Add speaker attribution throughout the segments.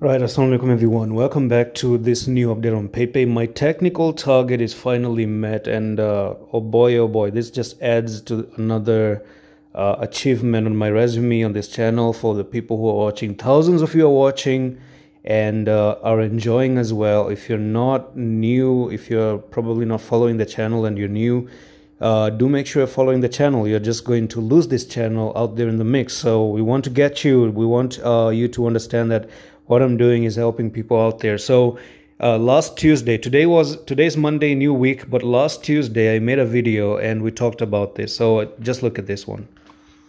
Speaker 1: Right, assalamualaikum everyone. Welcome back to this new update on Pepe. My technical target is finally met, and oh boy, this just adds to another achievement on my resume on this channel for the people who are watching. Thousands of you are watching and are enjoying as well. If you're not new, if you're probably not following the channel and you're new, do make sure you're following the channel. You're just going to lose this channel out there in the mix. So we want to get you. We want you to understand that what I'm doing is helping people out there. So last Tuesday, today's Monday, new week, but last Tuesday I made a video and we talked about this. So just look at this one.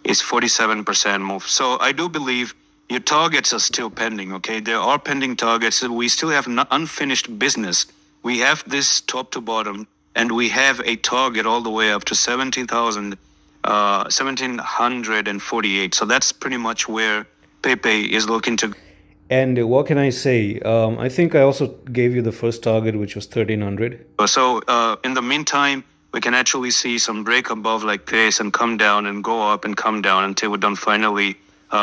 Speaker 2: It's 47% move. So I do believe your targets are still pending, okay? There are pending targets. We still have unfinished business. We have this top to bottom, and we have a target all the way up to 1748. So that's pretty much where Pepe is looking to.
Speaker 1: And what can I say? I think I also gave you the first target, which was 1300.
Speaker 2: So in the meantime, we can actually see some break above like this and come down and go up and come down until we don't finally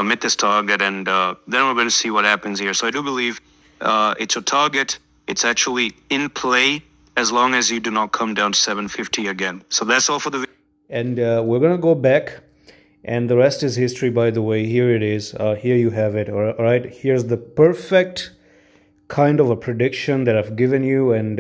Speaker 2: meet this target. And then we're going to see what happens here. So I do believe it's a target. It's actually in play as long as you do not come down to 750 again. So that's all for the video.
Speaker 1: And we're going to go back. And the rest is history, by the way. Here it is. Here you have it. All right. Here's the perfect kind of a prediction that I've given you. And,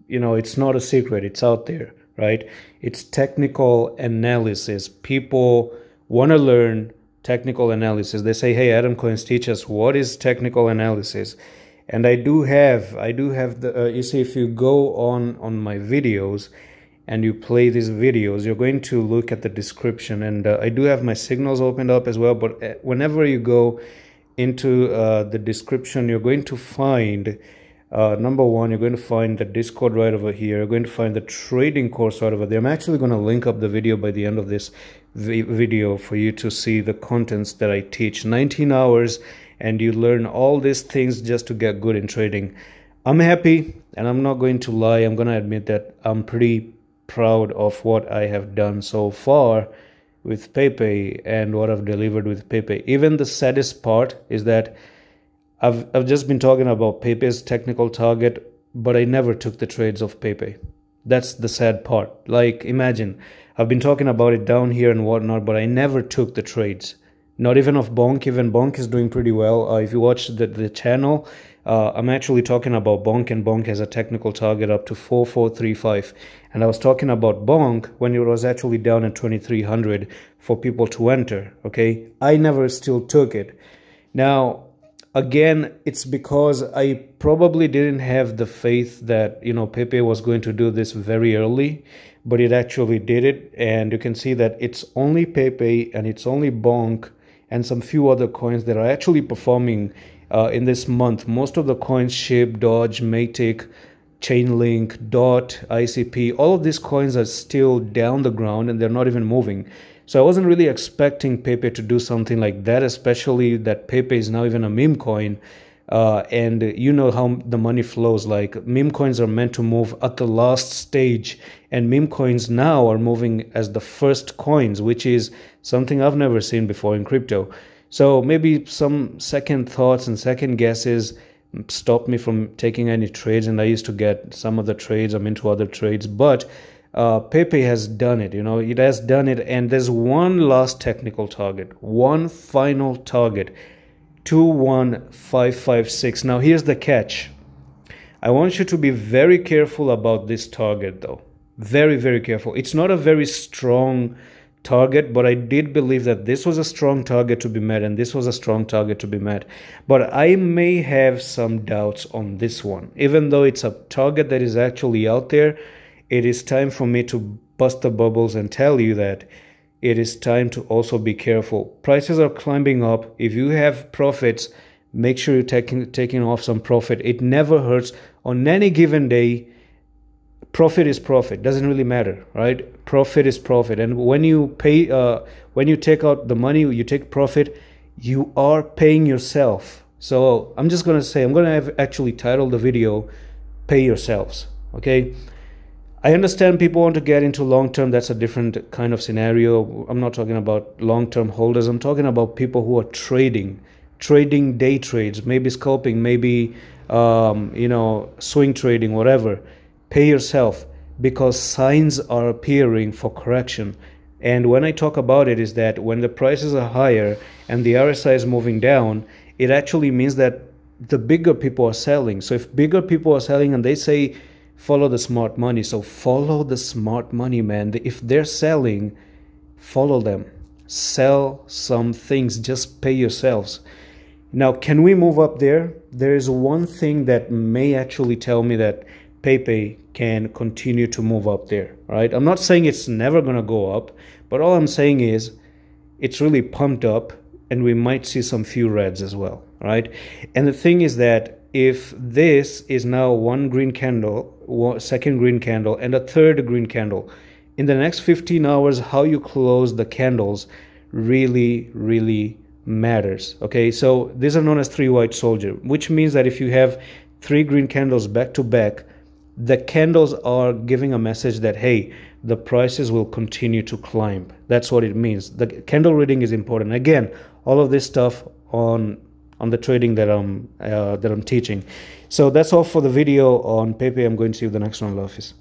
Speaker 1: you know, it's not a secret. It's out there, right? It's technical analysis. People want to learn technical analysis. They say, hey, Adam Coins, teach us what is technical analysis. And I do have the, you see, if you go on my videos, and you play these videos, you're going to look at the description, and I do have my signals opened up as well. But whenever you go into the description, you're going to find number one, you're going to find the Discord right over here. You're going to find the trading course right over there. I'm actually going to link up the video by the end of this video for you to see the contents that I teach. 19 hours, and you learn all these things just to get good in trading. I'm happy, and I'm not going to lie. I'm going to admit that I'm pretty proud of what I have done so far with Pepe and what I've delivered with Pepe. Even the saddest part is that I've just been talking about Pepe's technical target, but I never took the trades of Pepe. That's the sad part. Like, imagine, I've been talking about it down here and whatnot, but I never took the trades. Not even of Bonk. Even Bonk is doing pretty well. If you watch the channel, I'm actually talking about Bonk, and Bonk has a technical target up to 4435. And I was talking about Bonk when it was actually down at 2300 for people to enter. Okay, I never still took it. Now, again, it's because I probably didn't have the faith that, you know, Pepe was going to do this very early, but it actually did it. And you can see that it's only Pepe and it's only Bonk and some few other coins that are actually performing in this month. Most of the coins, SHIB, Dodge, Matic, Chainlink, DOT, ICP, all of these coins are still down the ground and they're not even moving. So I wasn't really expecting Pepe to do something like that, especially that Pepe is now even a meme coin. And you know how the money flows. Like, meme coins are meant to move at the last stage, and meme coins now are moving as the first coins, which is something I've never seen before in crypto. So maybe some second thoughts and second guesses stopped me from taking any trades, and I used to get some of the trades. I'm into other trades, but Pepe has done it. You know, it has done it, and there's one last technical target, one final target, 21556. Now here's the catch. I want you to be very careful about this target, though. Very, very careful. It's not a very strong target, but I did believe that this was a strong target to be met, and this was a strong target to be met. But I may have some doubts on this one. Even though it's a target that is actually out there, it is time for me to bust the bubbles and tell you that it is time to also be careful. Prices are climbing up. If you have profits, make sure you're taking off some profit. It never hurts. On any given day, profit is profit. Doesn't really matter, right? Profit is profit. And when you pay, when you take out the money, you take profit, you are paying yourself. So I'm just going to say, I'm going to have actually titled the video, Pay Yourselves. Okay. I understand people want to get into long-term. That's a different kind of scenario. I'm not talking about long-term holders. I'm talking about people who are trading, trading day trades, maybe scalping, maybe you know, swing trading, whatever, pay yourself, because signs are appearing for correction. And when I talk about it, is that when the prices are higher and the RSI is moving down, it actually means that the bigger people are selling. So if bigger people are selling and they say follow the smart money, so follow the smart money, man. If they're selling, follow them, sell some things, just pay yourselves. Now, can we move up there? There is one thing that may actually tell me that Pepe can continue to move up there, right? I'm not saying it's never gonna go up, but all I'm saying is it's really pumped up, and we might see some few reds as well, right? And the thing is that if this is now one green candle, second green candle, and a third green candle, in the next 15 hours, how you close the candles really matters. Okay, so these are known as three white soldier, which means that if you have three green candles back to back, the candles are giving a message that, hey, the prices will continue to climb. That's what it means. The candle reading is important. Again, all of this stuff on the trading that I'm teaching. So that's all for the video on Pepe. I'm going to see you the next one. Love is.